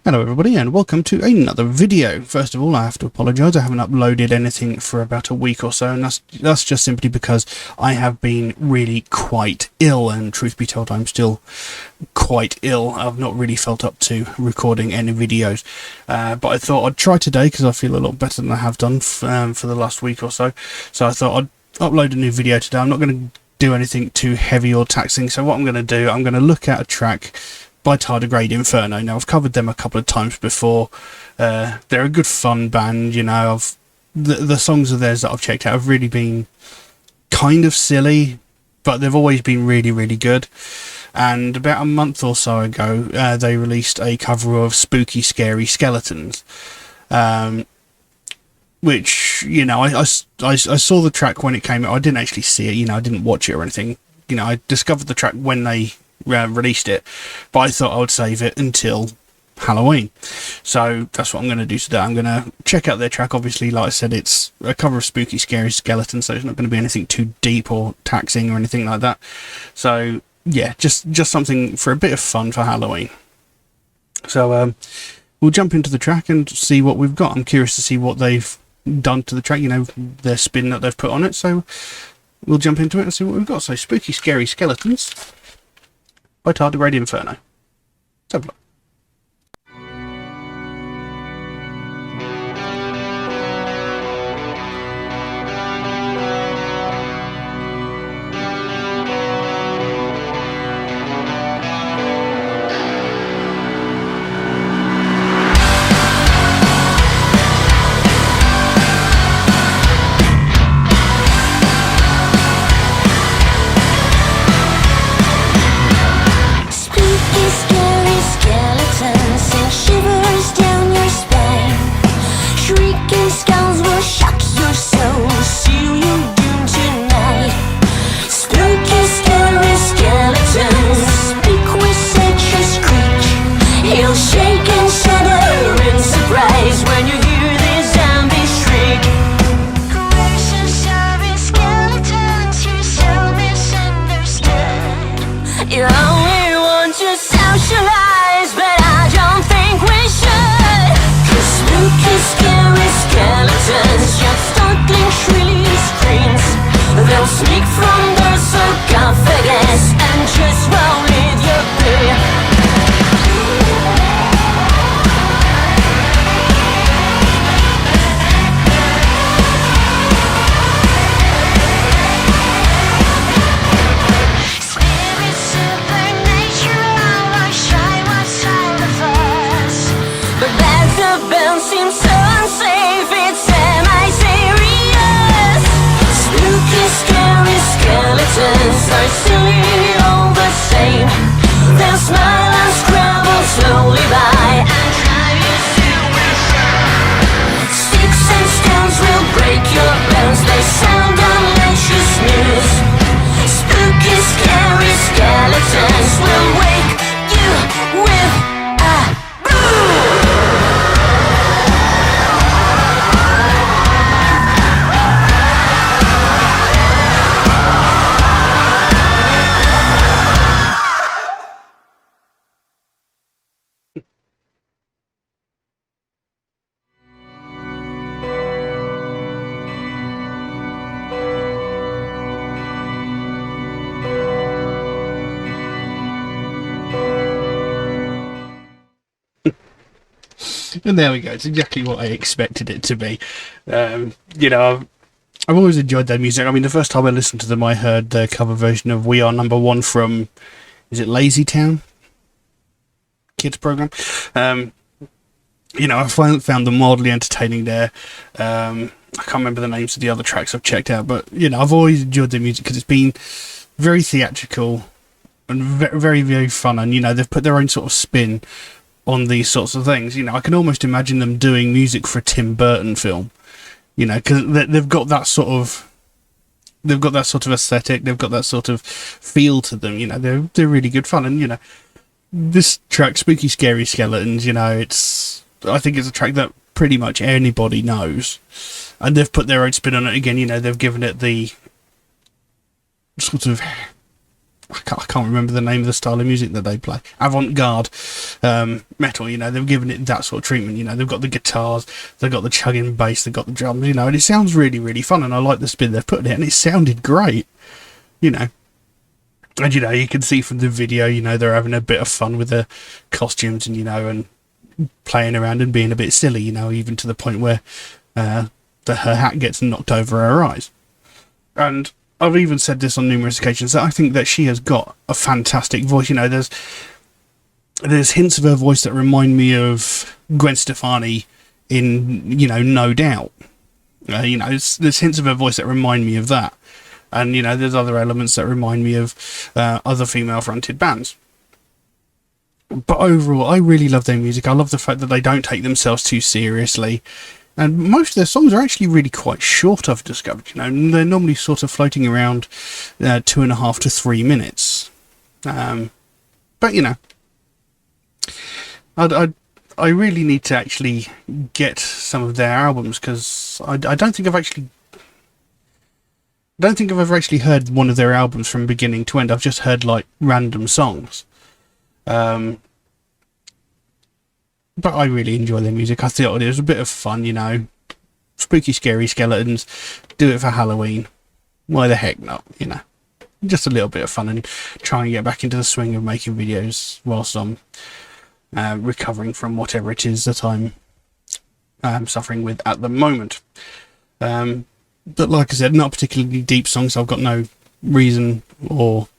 Hello everybody and welcome to another video. First of all, I have to apologise, I haven't uploaded anything for about a week or so, and that's just simply because I have been really quite ill, and truth be told I'm still quite ill. I've not really felt up to recording any videos, but I thought I'd try today because I feel a lot better than I have done for the last week or so. So I thought I'd upload a new video today. I'm not going to do anything too heavy or taxing, so what I'm going to do, I'm going to look at a track by Tardigrade Inferno. Now, I've covered them a couple of times before. They're a good fun band, you know. The songs of theirs that I've checked out have really been kind of silly, but they've always been really, really good. And about a month or so ago, they released a cover of Spooky Scary Skeletons, which, you know, I saw the track when it came out. I didn't actually see it, you know, I didn't watch it or anything. You know, I discovered the track when they released it, but I thought I would save it until Halloween. So that's what I'm going to do today. I'm going to check out their track. Obviously, like I said, it's a cover of Spooky Scary Skeleton, so it's not going to be anything too deep or taxing or anything like that. So yeah, just something for a bit of fun for Halloween. So we'll jump into the track and see what we've got. I'm curious to see what they've done to the track, you know, their spin that they've put on it. So we'll jump into it and see what we've got. So Spooky Scary Skeletons by Tardigrade Inferno. Let's have a look. And there we go. It's exactly what I expected it to be. You know, I've always enjoyed their music. I mean, the first time I listened to them, I heard their cover version of "We Are Number One" from, is it Lazy Town? Kids program. You know, I found them mildly entertaining there. I can't remember the names of the other tracks I've checked out, but you know, I've always enjoyed their music because it's been very theatrical and very, very fun. And you know, they've put their own sort of spin on these sorts of things. You know, I can almost imagine them doing music for a Tim Burton film, you know, because they've got that sort of aesthetic, they've got that sort of feel to them. You know, they're really good fun. And you know, this track, Spooky Scary Skeletons, you know, I think it's a track that pretty much anybody knows, and they've put their own spin on it again. You know, they've given it the sort of I can't remember the name of the style of music that they play. Avant-garde metal, you know, they've given it that sort of treatment. You know, they've got the guitars, they've got the chugging bass, they've got the drums, you know, and it sounds really, really fun, and I like the spin they've put in it, and it sounded great, you know. And, you know, you can see from the video, you know, they're having a bit of fun with the costumes and, you know, and playing around and being a bit silly, you know, even to the point where her hat gets knocked over her eyes. And I've even said this on numerous occasions that I think that she has got a fantastic voice. You know, there's hints of her voice that remind me of Gwen Stefani in, you know, No Doubt. You know, there's hints of her voice that remind me of that. And, you know, there's other elements that remind me of other female-fronted bands. But overall, I really love their music. I love the fact that they don't take themselves too seriously. And most of their songs are actually really quite short, I've discovered. You know, they're normally sort of floating around 2.5 to 3 minutes. But, you know, I really need to actually get some of their albums, because I don't think I've ever actually heard one of their albums from beginning to end. I've just heard, like, random songs. But I really enjoy their music. I thought it was a bit of fun, you know. Spooky, scary skeletons. Do it for Halloween. Why the heck not, you know. Just a little bit of fun, and try and get back into the swing of making videos whilst I'm recovering from whatever it is that I'm suffering with at the moment. But like I said, not particularly deep songs. I've got no reason or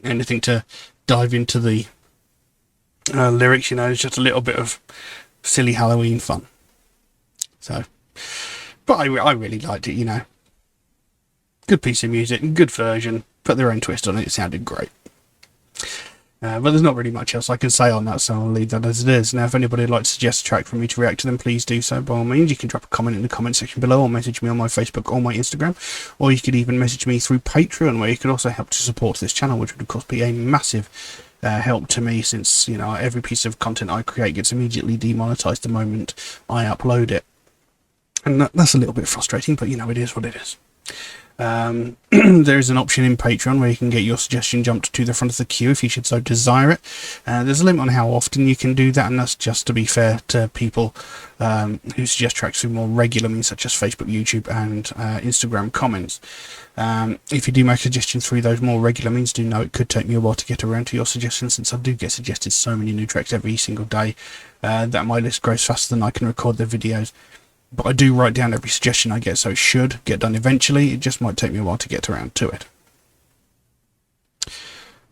anything to dive into the lyrics, you know. It's just a little bit of silly Halloween fun. So, but I really liked it, you know. Good piece of music, good version, put their own twist on it. It sounded great. But there's not really much else I can say on that, so I'll leave that as it is. Now, if anybody would like to suggest a track for me to react to, them, please do so by all means. You can drop a comment in the comment section below, or message me on my Facebook or my Instagram, or you could even message me through Patreon, where you could also help to support this channel, which would of course be a massive help to me, since, you know, every piece of content I create gets immediately demonetized the moment I upload it. And that's a little bit frustrating, but, you know, it is what it is. There is an option in Patreon where you can get your suggestion jumped to the front of the queue if you should so desire it. There's a limit on how often you can do that, and that's just to be fair to people who suggest tracks through more regular means, such as Facebook, YouTube, and Instagram comments. If you do make suggestions through those more regular means, do know it could take me a while to get around to your suggestions, since I do get suggested so many new tracks every single day that my list grows faster than I can record the videos. But I do write down every suggestion I get, so it should get done eventually. It just might take me a while to get around to it.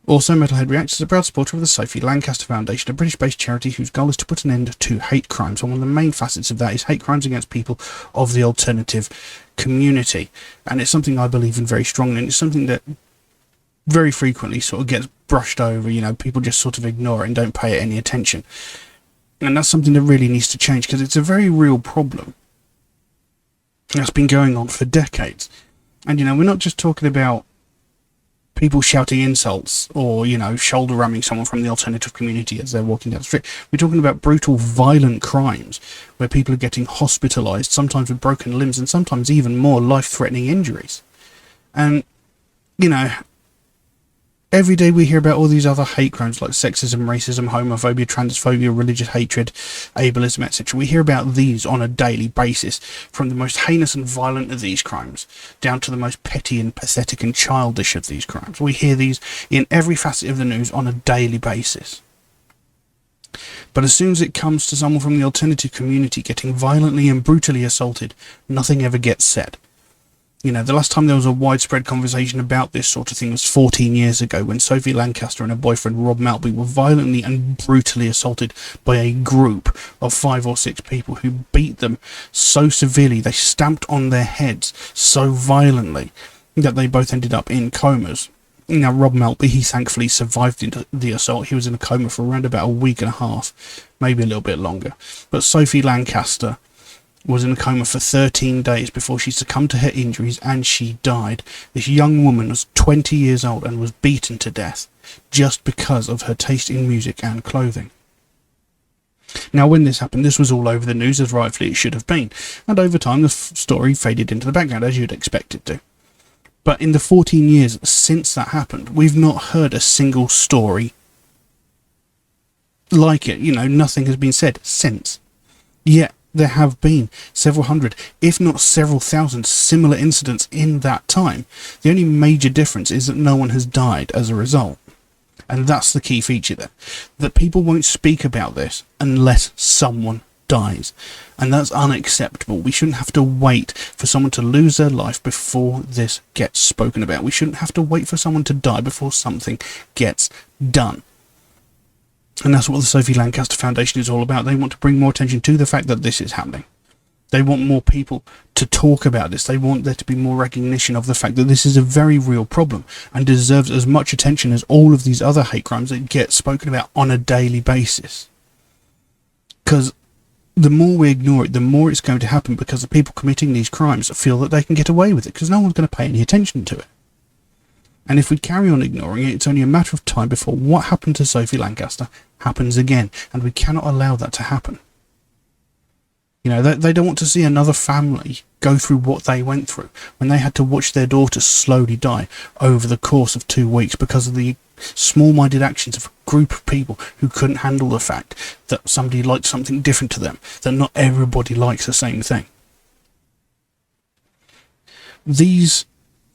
Also, MetalHead Reacts is a proud supporter of the Sophie Lancaster Foundation, a British-based charity whose goal is to put an end to hate crimes. And one of the main facets of that is hate crimes against people of the alternative community. And it's something I believe in very strongly, and it's something that very frequently sort of gets brushed over. You know, people just sort of ignore it and don't pay it any attention. And that's something that really needs to change, because it's a very real problem that's been going on for decades. And, you know, we're not just talking about people shouting insults or, you know, shoulder ramming someone from the alternative community as they're walking down the street. We're talking about brutal, violent crimes where people are getting hospitalized, sometimes with broken limbs, and sometimes even more life-threatening injuries. And, you know, every day we hear about all these other hate crimes like sexism, racism, homophobia, transphobia, religious hatred, ableism, etc. We hear about these on a daily basis, from the most heinous and violent of these crimes down to the most petty and pathetic and childish of these crimes. We hear these in every facet of the news on a daily basis. But as soon as it comes to someone from the alternative community getting violently and brutally assaulted, nothing ever gets said. You know, the last time there was a widespread conversation about this sort of thing was 14 years ago, when Sophie Lancaster and her boyfriend Rob Maltby were violently and brutally assaulted by a group of 5 or 6 people who beat them so severely, they stamped on their heads so violently that they both ended up in comas. Now, Rob Maltby, he thankfully survived the assault. He was in a coma for around about a week and a half, maybe a little bit longer. But Sophie Lancaster was in a coma for 13 days before she succumbed to her injuries, and she died. This young woman was 20 years old and was beaten to death just because of her taste in music and clothing. Now, when this happened, this was all over the news, as rightfully it should have been, and over time the story faded into the background, as you'd expect it to. But in the 14 years since that happened, we've not heard a single story like it. You know, nothing has been said since. Yet there have been several hundred, if not several thousand, similar incidents in that time. The only major difference is that no one has died as a result. And that's the key feature there. That people won't speak about this unless someone dies. And that's unacceptable. We shouldn't have to wait for someone to lose their life before this gets spoken about. We shouldn't have to wait for someone to die before something gets done. And that's what the Sophie Lancaster Foundation is all about. They want to bring more attention to the fact that this is happening. They want more people to talk about this. They want there to be more recognition of the fact that this is a very real problem and deserves as much attention as all of these other hate crimes that get spoken about on a daily basis. Because the more we ignore it, the more it's going to happen, because the people committing these crimes feel that they can get away with it because no one's going to pay any attention to it. And if we carry on ignoring it, it's only a matter of time before what happened to Sophie Lancaster happens again, and we cannot allow that to happen. You know, they don't want to see another family go through what they went through when they had to watch their daughter slowly die over the course of 2 weeks because of the small-minded actions of a group of people who couldn't handle the fact that somebody liked something different to them, that not everybody likes the same thing. These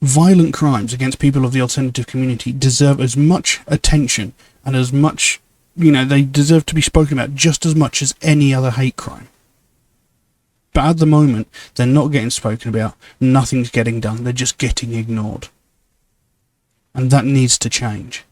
violent crimes against people of the alternative community deserve as much attention and as much, you know, they deserve to be spoken about just as much as any other hate crime. But at the moment, they're not getting spoken about, nothing's getting done, they're just getting ignored. And that needs to change.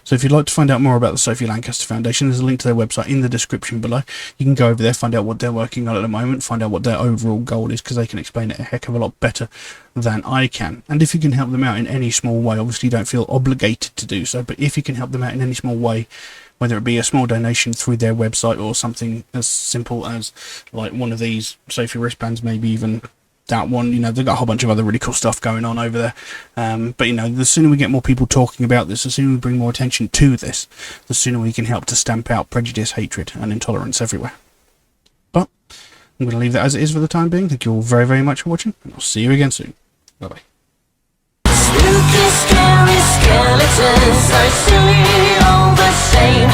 So if you'd like to find out more about the Sophie Lancaster Foundation, there's a link to their website in the description below. You can go over there, find out what they're working on at the moment, find out what their overall goal is, because they can explain it a heck of a lot better than I can. And if you can help them out in any small way, obviously don't feel obligated to do so, but if you can help them out in any small way, whether it be a small donation through their website or something as simple as like one of these Sophie wristbands, maybe even that one, you know, they've got a whole bunch of other really cool stuff going on over there. But, you know, the sooner we get more people talking about this, the sooner we bring more attention to this, the sooner we can help to stamp out prejudice, hatred, and intolerance everywhere. But I'm going to leave that as it is for the time being. Thank you all very, very much for watching, and I'll see you again soon. Bye-bye. Spooky, scary skeletons, I see all the same.